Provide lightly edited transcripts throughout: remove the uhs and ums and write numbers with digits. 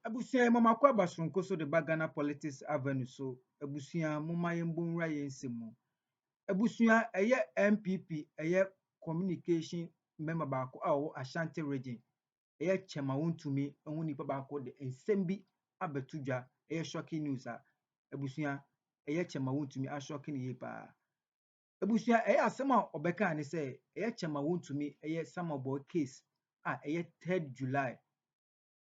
Abusia mama kwa basonko so de bagana politics avenue so abusia mama yembo nra yensemu abusia eye NPP eye communication member baako a Ashanti region eye chema Wontumi ehun nipa baako de ensem bi abetudwa eye shocking news a abusia eye chema Wontumi a shocking ye pa abusia eye asem a obeka ne say eye chema Wontumi eye Samoboy case a eye 3rd July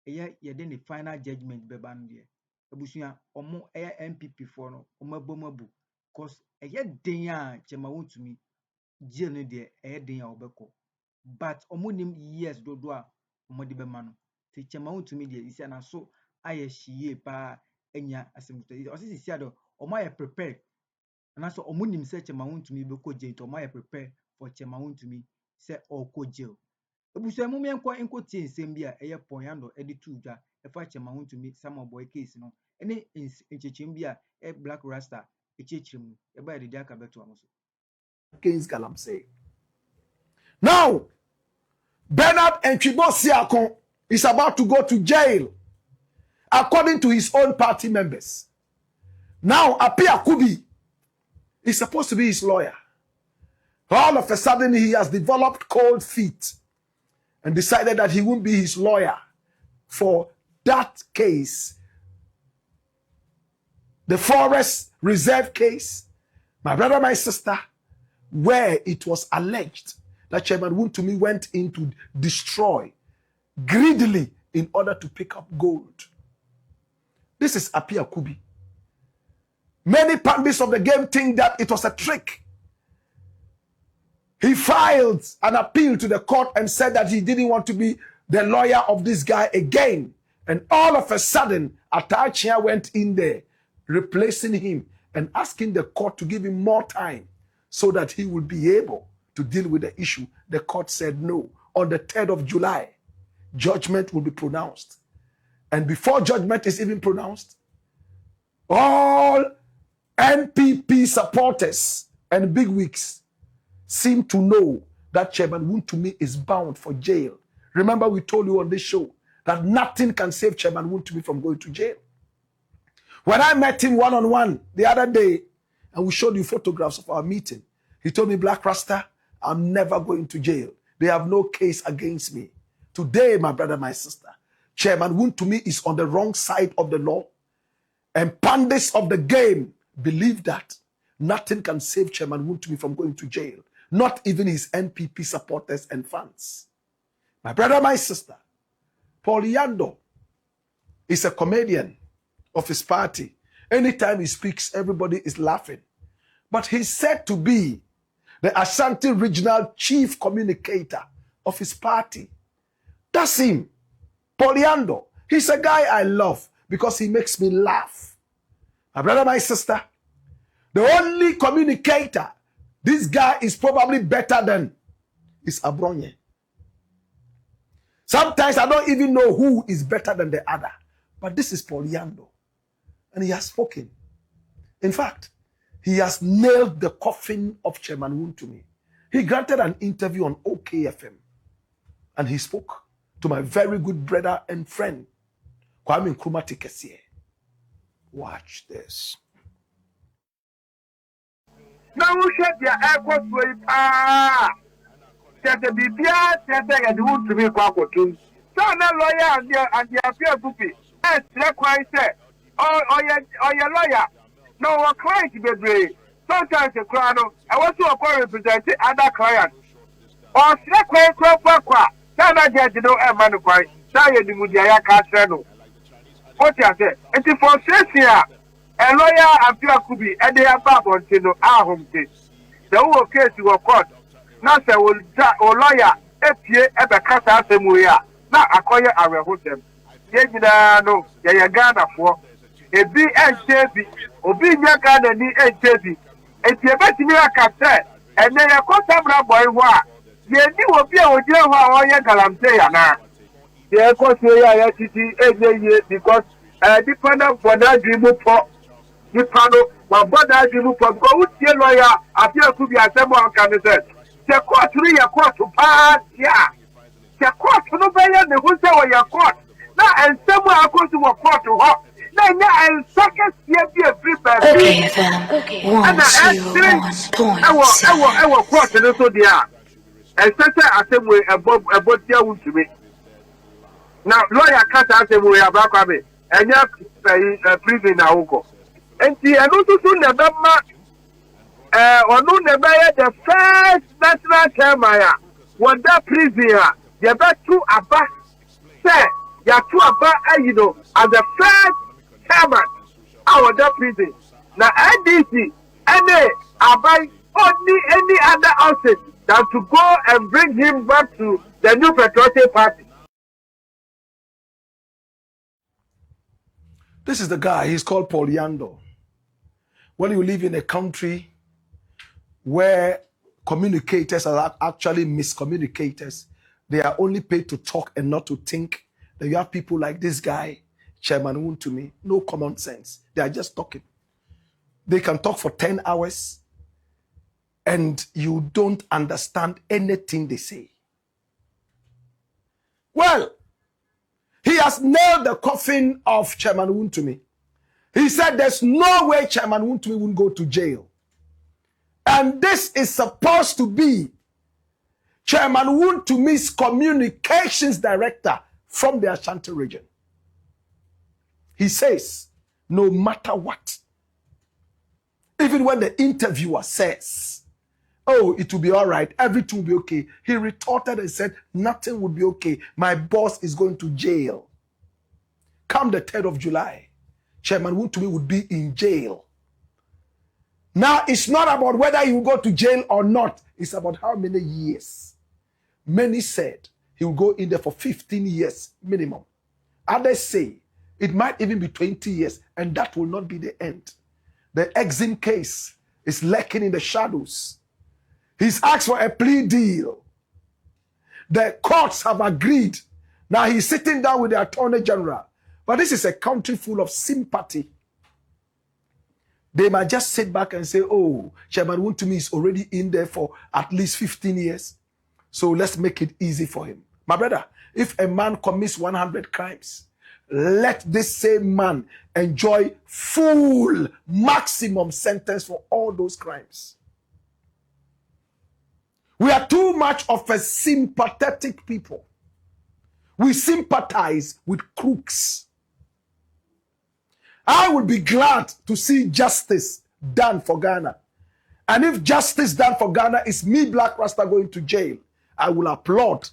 eye yede ne final judgment beba no de abusia omo eye NPP for no omo abomabu cause eye den a chema Wontumi jail no de eye den a obeko but omo nim years dodo a omo de bema no te chema Wontumi de isi na so aye hie pa enya asemto osisi sia do omo aye prepare na so omo nim se chema Wontumi beko jail to omo aye prepare for chema Wontumi se oko jail abusia mu enko tie nsem bi a eye ponyando editu dwa efa chema Wontumi Samoboy case no ene enchechim bi a Black Rasta echechim e ba de aka beto amoso against Galamsey. Now, Bernard Enchibosiakon is about to go to jail, according to his own party members. Now, Apia Kubi is supposed to be his lawyer. All of a sudden, he has developed cold feet and decided that he won't be his lawyer for that case. The Forest Reserve case, my brother, my sister, where it was alleged that Chairman Wontumi went in to destroy greedily in order to pick up gold. This is Apia Kubi. Many pundits of the game think that it was a trick. He filed an appeal to the court and said that he didn't want to be the lawyer of this guy again. And all of a sudden, Atachia went in there, replacing him and asking the court to give him more time so that he would be able to deal with the issue. The court said no. On the 3rd of July, judgment will be pronounced. And before judgment is even pronounced, all NPP supporters and bigwigs seem to know that Chairman Wontumi is bound for jail. Remember, we told you on this show that nothing can save Chairman Wontumi from going to jail. When I met him one-on-one the other day, and we showed you photographs of our meeting, he told me, Black Rasta, I'm never going to jail. They have no case against me. Today, my brother, my sister, Chairman Wontumi is on the wrong side of the law, and pundits of the game believe that nothing can save Chairman Wontumi from going to jail. Not even his NPP supporters and fans. My brother, my sister, Paul Yando is a comedian of his party. Anytime he speaks, everybody is laughing. But he's said to be the Ashanti regional chief communicator of his party. That's him, Paul Yando. He's a guy I love because he makes me laugh. My brother, my sister, the only communicator this guy is probably better than is Abronye. Sometimes I don't even know who is better than the other. But this is Paul Yando. And he has spoken. In fact, he has nailed the coffin of Chairman Wontumi. He granted an interview on OKFM. And he spoke to my very good brother and friend, Kwame Nkrumah Tekesie. Watch this. Now we shut your airport with the BPR, the Wontumi Kwakotum. So now lawyer and the appeal cookie. Yes, that's why I said, or your lawyer. No, our client be brave. Sometimes the crown, I want to represent other clients. Or select kwa. Sana judge no man quite. Saya di mudia casino. What you say? And if for here, a lawyer appeal could be and they have back on home case. The whole case you were caught. Now say will lawyer FPA at the casa semuya. Now acquire our hotel. Yegina no, Yagana for a B and JB, Obi Yakana ni and JB. And you bet me a cassette, and then a consumer boy wa. Ye knew a beer with you or Galamsey now. The Ecosia because dependent for that dream for the panel, but that dream for go to lawyer appear to be a semble candidate. The court really a court to pass, yeah. The court to no better than who say your court. Now and some mu akosi wo court ho na nya en socket here be free by Okay, FM. and I court no so dia and say asem ebo tia Wontumi now lawyer cat asem we abakwa be enya prison na woko enti eno tutu na bema onu na be the first national chairman ya wonder prison ya ye betu aba say ya tu aba you know as the first chairman out of prison na NDC any abai only any other outfit than to go and bring him back to the new patriotic party. This is the guy, he's called Paul Yando. When you live in a country where communicators are actually miscommunicators, they are only paid to talk and not to think, then you have people like this guy, Chairman Wontumi, no common sense. They are just talking. They can talk for 10 hours and you don't understand anything they say. Well, he has nailed the coffin of Chairman Wontumi. He said there's no way Chairman Wontumi will go to jail. And this is supposed to be Chairman Wontumi's communications director from the Ashanti region. He says, no matter what, even when the interviewer says, oh, it will be all right, everything will be okay, he retorted and said, nothing will be okay. My boss is going to jail. Come the 3rd of July, Chairman Wontumi would be in jail. Now, it's not about whether he will go to jail or not. It's about how many years. Many said he will go in there for 15 years minimum. Others say it might even be 20 years, and that will not be the end. The Exim case is lurking in the shadows. He's asked for a plea deal. The courts have agreed. Now he's sitting down with the Attorney General. But this is a country full of sympathy. They might just sit back and say, oh, Chairman Wontumi is already in there for at least 15 years. So let's make it easy for him. My brother, if a man commits 100 crimes, let this same man enjoy full maximum sentence for all those crimes. We are too much of a sympathetic people. We sympathize with crooks. I would be glad to see justice done for Ghana. And if justice done for Ghana is me, Black Rasta, going to jail, I will applaud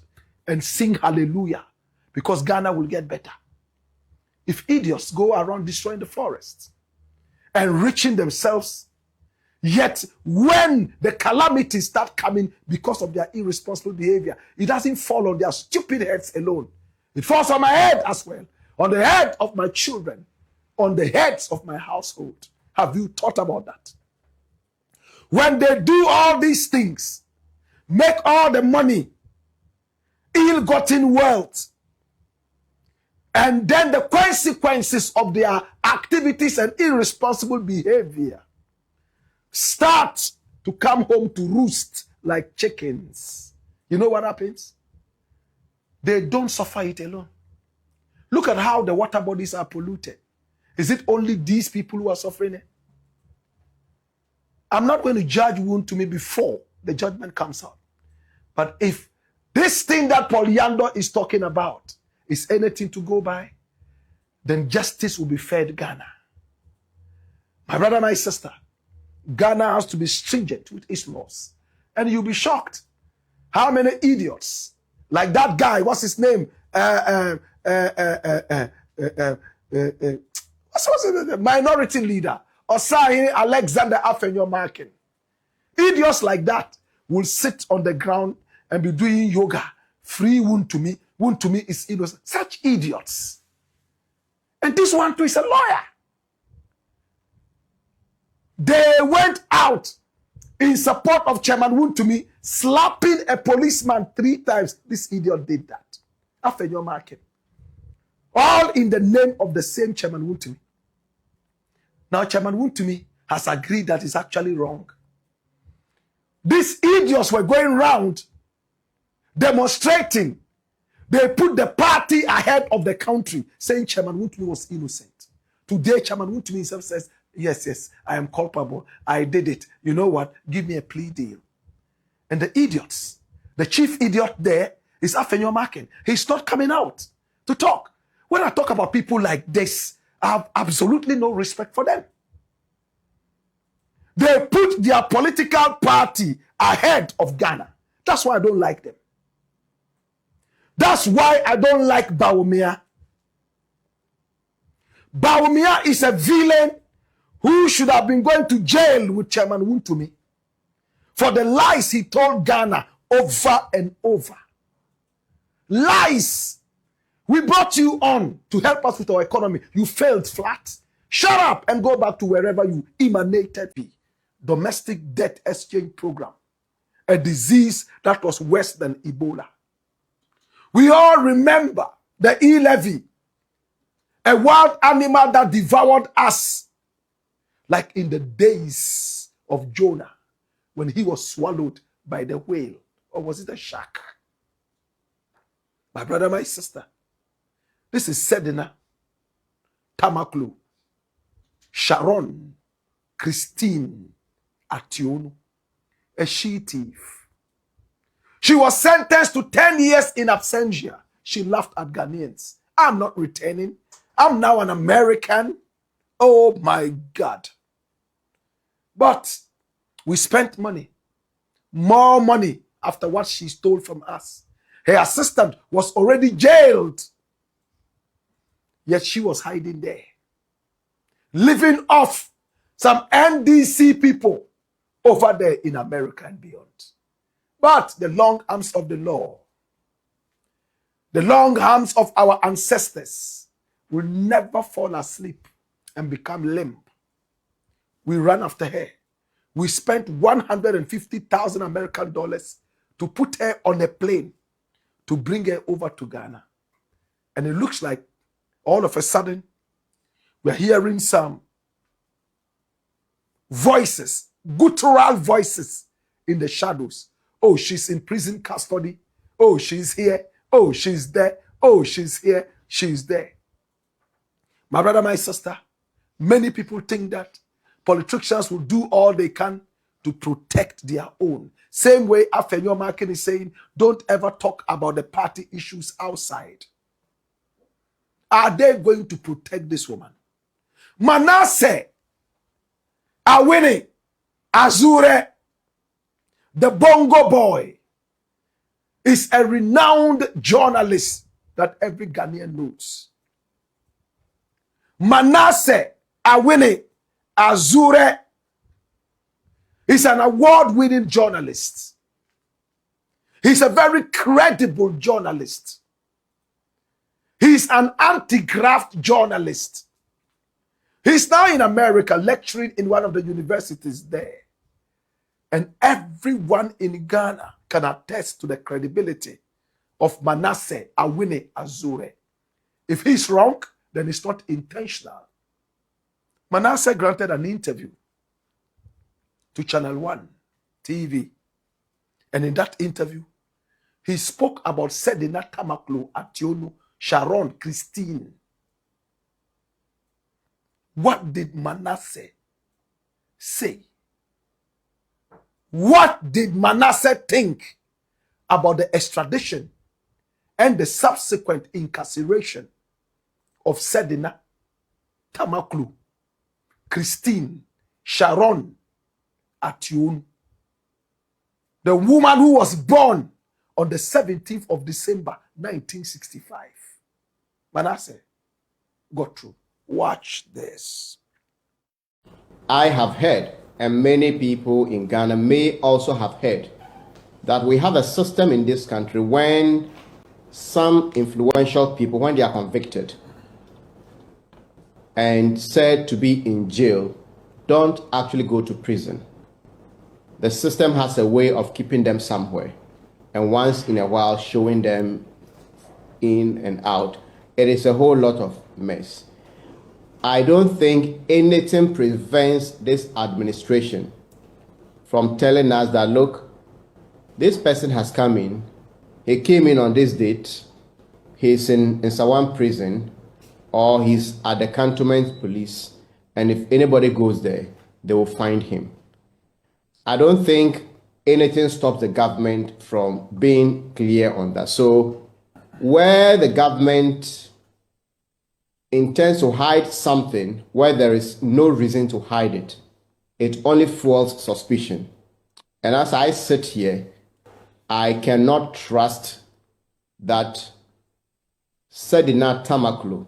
and sing hallelujah, because Ghana will get better. If idiots go around destroying the forests, enriching themselves, yet when the calamities start coming because of their irresponsible behavior, it doesn't fall on their stupid heads alone. It falls on my head as well, on the head of my children, on the heads of my household. Have you thought about that? When they do all these things, make all the money, ill-gotten wealth, and then the consequences of their activities and irresponsible behavior start to come home to roost like chickens, you know what happens? They don't suffer it alone. Look at how the water bodies are polluted. Is it only these people who are suffering it? I'm not going to judge Wontumi before the judgment comes out. But if this thing that Paul Yando is talking about is anything to go by, then justice will be fed Ghana. My brother, my sister, Ghana has to be stringent with its laws. And you'll be shocked how many idiots, like that guy, what's his name? What's the minority leader? Osayi Alexander Afenyo-Markin. Idiots like that will sit on the ground and be doing yoga. Free Wontumi. Wontumi is innocent. Such idiots. And this one too is a lawyer. They went out in support of Chairman Wontumi, slapping a policeman 3 times. This idiot did that. Afenyo-Markin. All in the name of the same Chairman Wontumi. Now, Chairman Wontumi has agreed that it's actually wrong. These idiots were going around demonstrating They put the party ahead of the country, saying Chairman Wontumi was innocent. Today, Chairman Wontumi himself says, yes, I am culpable. I did it. You know what? Give me a plea deal. And the idiots, the chief idiot there is Afenyo Makin. He's not coming out to talk. When I talk about people like this, I have absolutely no respect for them. They put their political party ahead of Ghana. That's why I don't like them. That's why I don't like Bawumia. Bawumia is a villain who should have been going to jail with Chairman Wontumi for the lies he told Ghana over and over. Lies. We brought you on to help us with our economy. You failed flat. Shut up and go back to wherever you emanated. Domestic debt exchange program. A disease that was worse than Ebola. We all remember the e-levy. A wild animal that devoured us. Like in the days of Jonah, when he was swallowed by the whale. Or was it a shark? My brother, my sister. This is Sedina, Tamaklu, Sharon, Christine, Ationu, a she thief. She was sentenced to 10 years in absentia. She laughed at Ghanaians. I'm not returning. I'm now an American. Oh my God. But we spent money, more money after what she stole from us. Her assistant was already jailed. Yet she was hiding there, living off some NDC people over there in America and beyond. But the long arms of the law, the long arms of our ancestors will never fall asleep and become limp. We ran after her. We spent $150,000 American dollars to put her on a plane to bring her over to Ghana. And it looks like all of a sudden, we're hearing some voices, guttural voices in the shadows. Oh, she's in prison custody. Oh, she's here. Oh, she's there. Oh, she's here. She's there. My brother, my sister, many people think that politicians will do all they can to protect their own. Same way Afenyo Makin is saying, don't ever talk about the party issues outside. Are they going to protect this woman? Manasseh, Awini, Azure, the Bongo boy, is a renowned journalist that every Ghanaian knows. Manasseh, Awini, Azure is an award-winning journalist. He's a very credible journalist. He's an anti-graft journalist. He's now in America lecturing in one of the universities there. And everyone in Ghana can attest to the credibility of Manasseh Awini Azure. If he's wrong, then it's not intentional. Manasseh granted an interview to Channel 1 TV. And in that interview, he spoke about Sedina Tamaklo Ationu, Sharon, Christine. What did Manasseh say? What did Manasseh think about the extradition and the subsequent incarceration of Sedina Tamaklu, Christine, Sharon, Ationu? The woman who was born on the 17th of December, 1965. Manasseh got through. Watch this. I have heard, and many people in Ghana may also have heard, that we have a system in this country when some influential people, when they are convicted and said to be in jail, don't actually go to prison. The system has a way of keeping them somewhere, and once in a while showing them in and out. It is a whole lot of mess. I don't think anything prevents this administration from telling us that, look, this person has come in, he came in on this date, he's in Sawan prison or he's at the cantonment police, and if anybody goes there, they will find him. I don't think anything stops the government from being clear on that. So where the government intends to hide something where there is no reason to hide it, it only fuels suspicion. And as I sit here, I cannot trust that Sedina Tamaklo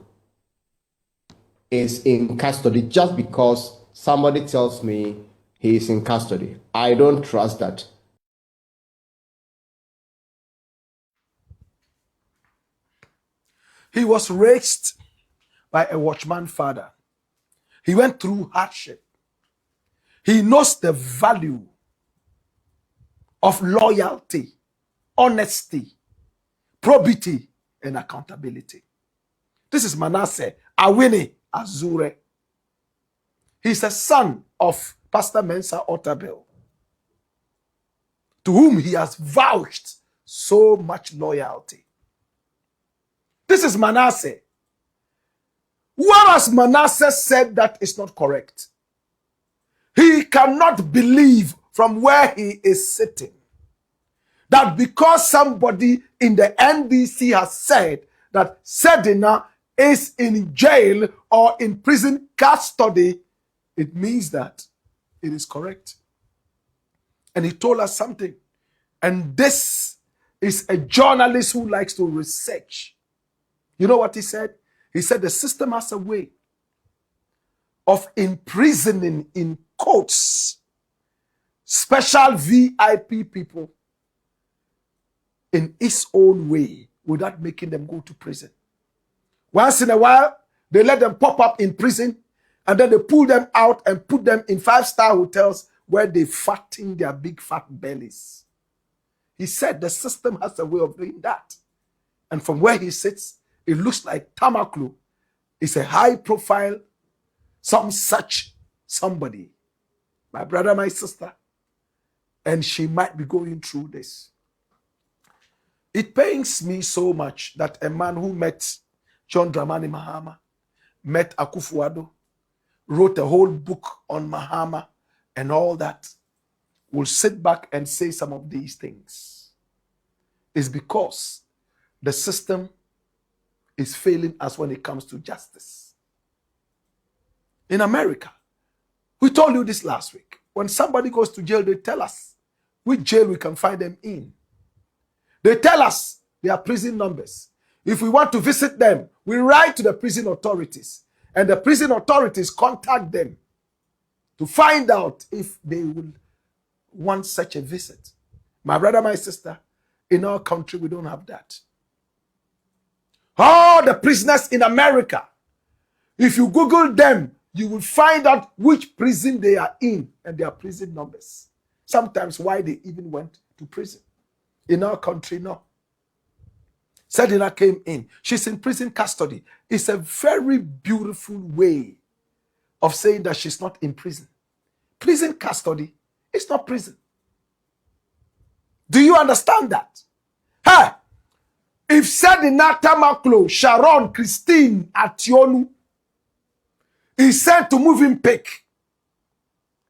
is in custody just because somebody tells me he is in custody. I don't trust that. He was raised by a watchman father. He went through hardship. He knows the value of loyalty, honesty, probity, and accountability. This is Manasseh Awini Azure. He's a son of Pastor Mensa Otabel, to whom he has vouched so much loyalty. This is Manasseh. What has Manasseh said that is not correct? He cannot believe from where he is sitting that because somebody in the NDC has said that Sedina is in jail or in prison custody, it means that it is correct. And he told us something. And this is a journalist who likes to research. You know what he said? He said the system has a way of imprisoning, in quotes, special VIP people in its own way without making them go to prison. Once in a while, they let them pop up in prison and then they pull them out and put them in 5-star hotels where they fatten their big fat bellies. He said the system has a way of doing that. And from where he sits, it looks like Tamaklu is a high profile, some such somebody. My brother, my sister. And she might be going through this. It pains me so much that a man who met John Dramani Mahama, met Akufo-Addo, wrote a whole book on Mahama and all that, will sit back and say some of these things. It's because the system is failing us when it comes to justice. In America, we told you this last week. When somebody goes to jail, they tell us which jail we can find them in. They tell us their prison numbers. If we want to visit them, we write to the prison authorities, and the prison authorities contact them to find out if they will want such a visit. My brother, my sister, in our country, we don't have that. All the prisoners in America, if you Google them, you will find out which prison they are in and their prison numbers. Sometimes why they even went to prison. In our country, no. Sedina came in. She's in prison custody. It's a very beautiful way of saying that she's not in prison. Prison custody is not prison. Do you understand that? Hey, if Sedina Tamaklo, Sharon, Christine, Ationu is said to move in pick,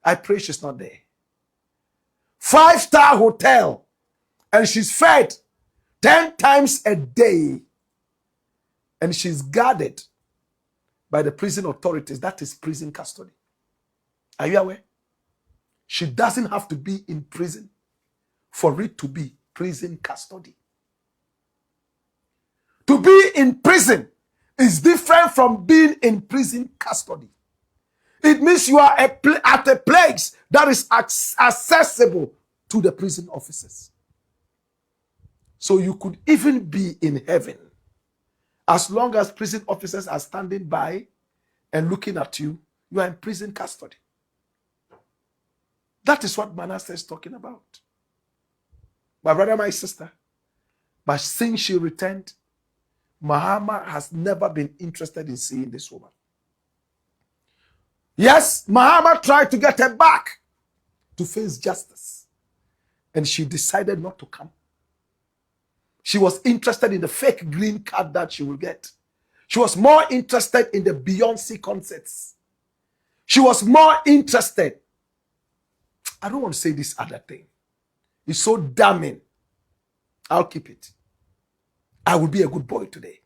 I pray she's not there. 5-star hotel, and she's fed 10 times a day, and she's guarded by the prison authorities. That is prison custody. Are you aware? She doesn't have to be in prison for it to be prison custody. To be in prison is different from being in prison custody. It means you are at a place that is accessible to the prison officers. So you could even be in heaven as long as prison officers are standing by and looking at you. You are in prison custody. That is what Manasseh is talking about. My brother, my sister, but since she returned, Mahama has never been interested in seeing this woman. Yes, Mahama tried to get her back to face justice, and she decided not to come. She was interested in the fake green card that she will get. She was more interested in the Beyonce concerts. She was more interested. I don't want to say this other thing. It's so damning. I'll keep it. I will be a good boy today.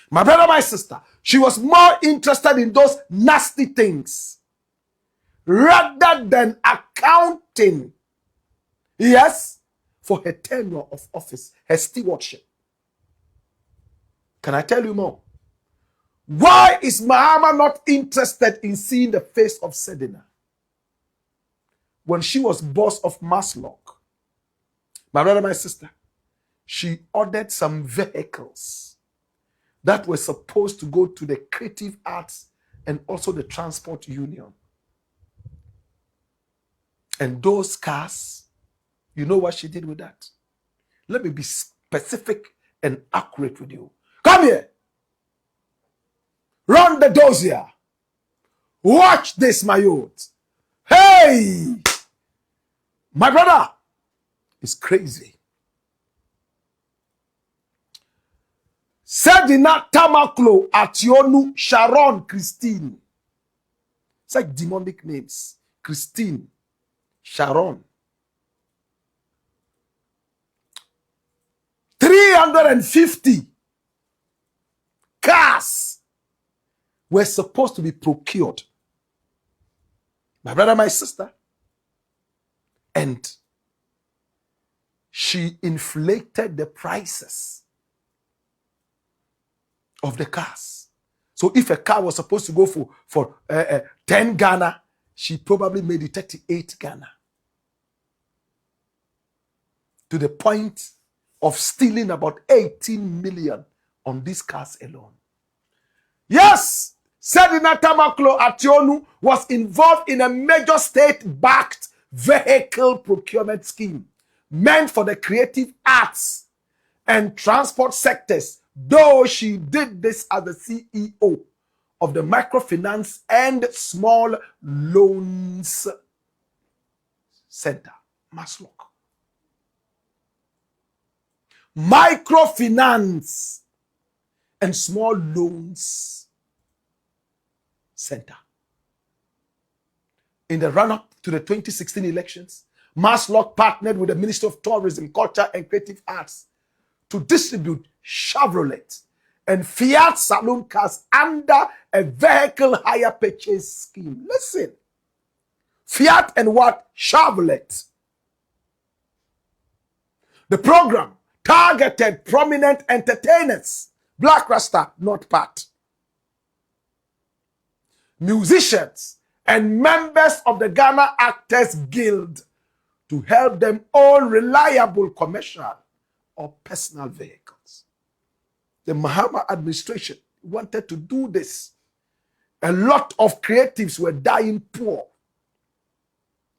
My brother, my sister, she was more interested in those nasty things rather than accounting, yes, for her tenure of office, her stewardship. Can I tell you more? Why is Mahama not interested in seeing the face of Sedina? When she was boss of Maslock, my brother, my sister, she ordered some vehicles that were supposed to go to the creative arts and also the transport union. And those cars, you know what she did with that? Let me be specific and accurate with you. Come here. Run the dossier. Watch this, my youth. Hey! My brother is crazy. Sedina Tamaklo Ationu Sharon Christine. It's like demonic names. Christine, Sharon. 350 cars were supposed to be procured. My brother, my sister. And she inflated the prices of the cars. So if a car was supposed to go for 10 Ghana, she probably made it 38 Ghana. To the point of stealing about 18 million on these cars alone. Yes, Sedina Tamaklo Ationu was involved in a major state-backed vehicle procurement scheme meant for the creative arts and transport sectors, though she did this as the CEO of the Microfinance and Small Loans Center, Maslock. Microfinance and Small Loans Center. In the run-up to the 2016 elections, Maslock partnered with the Ministry of Tourism, Culture and Creative Arts to distribute Chevrolet and Fiat saloon cars under a vehicle hire purchase scheme. Listen. Fiat and what? Chevrolet. The program targeted prominent entertainers. Black Rasta, not part. Musicians and members of the Ghana Actors Guild to help them own reliable commercial or personal vehicles. The Mahama administration wanted to do this. A lot of creatives were dying poor.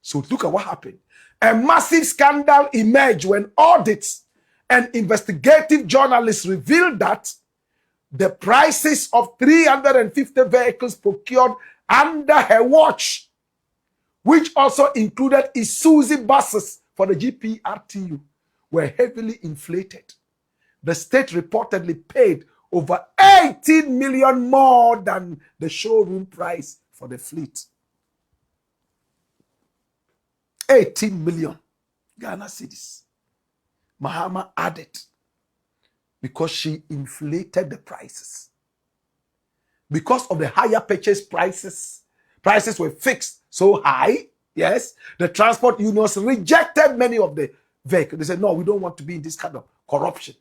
So look at what happened. A massive scandal emerged when audits and investigative journalists revealed that the prices of 350 vehicles procured under her watch, which also included Isuzu buses for the GPRTU, were heavily inflated. The state reportedly paid over 18 million more than the showroom price for the fleet. 18 million Ghana cedis. Mahama added because she inflated the prices. Because of the higher purchase prices were fixed so high, yes, the transport unions rejected many of the vehicles. They said, no, we don't want to be in this kind of corruption.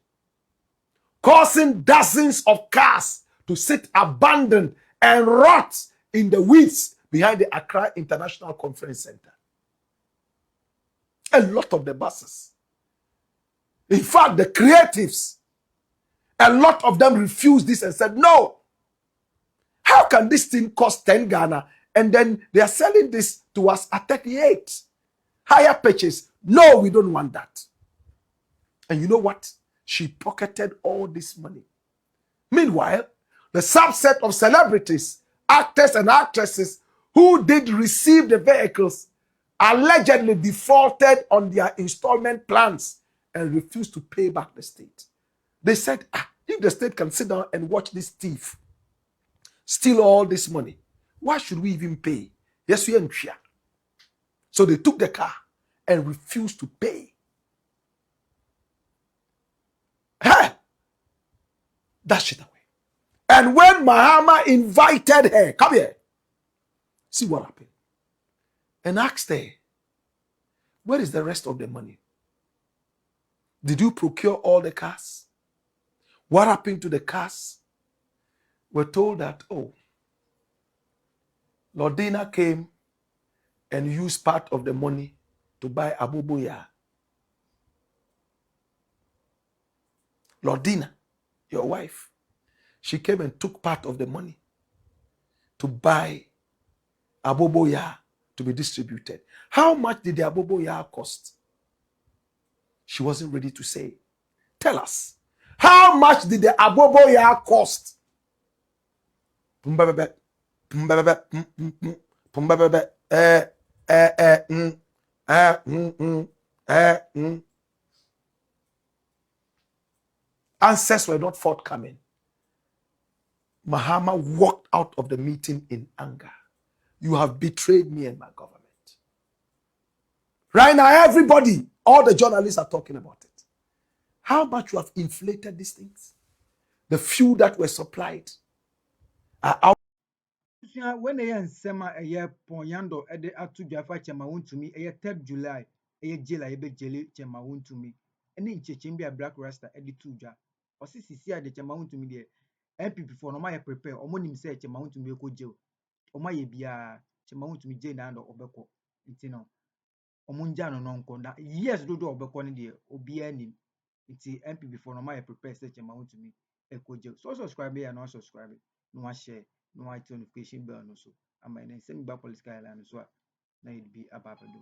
Causing dozens of cars to sit abandoned and rot in the weeds behind the Accra International Conference Center. A lot of the buses. In fact, the creatives, a lot of them refused this and said, no. How can this thing cost 10 Ghana and then they are selling this to us at 38? Higher purchase. No, we don't want that. And you know what? She pocketed all this money. Meanwhile, the subset of celebrities, actors and actresses who did receive the vehicles allegedly defaulted on their installment plans and refused to pay back the state. They said, if the state can sit down and watch this thief steal all this money, why should we even pay? Yes, we are. So they took the car and refused to pay. Hey, that shit away. And when Mahama invited her, come here, see what happened, and asked her, where is the rest of the money? Did you procure all the cars? What happened to the cars? We're told that, Lordina came and used part of the money to buy Aboboya. Lordina, your wife, she came and took part of the money to buy Aboboya to be distributed. How much did the Aboboya cost? She wasn't ready to say. Tell us. How much did the Aboboya cost? Answers were not forthcoming. Mahama walked out of the meeting in anger. You have betrayed me and my government. Right now, everybody, all the journalists are talking about it. How much you have inflated these things? The few that were supplied are out. When I nsema eye ponyando ede atu dwafa chema Wontumi eye 3rd July eye jela ebe jele chema Wontumi ene nchechim bia Black Rasta ede tu dwa osisi ade chema Wontumi de NPP for no ma prepare omo nim say chema Wontumi ko jail omo ye bia chema Wontumi jail na ndo obekọ nti no omo nja no nko na years dodo obekọ ne de obi anim nti NPP for no ma prepare say chema Wontumi e ko jail so subscribe ya no subscribe no share no notification bell no so ama ene send back political line so na it be ababa do.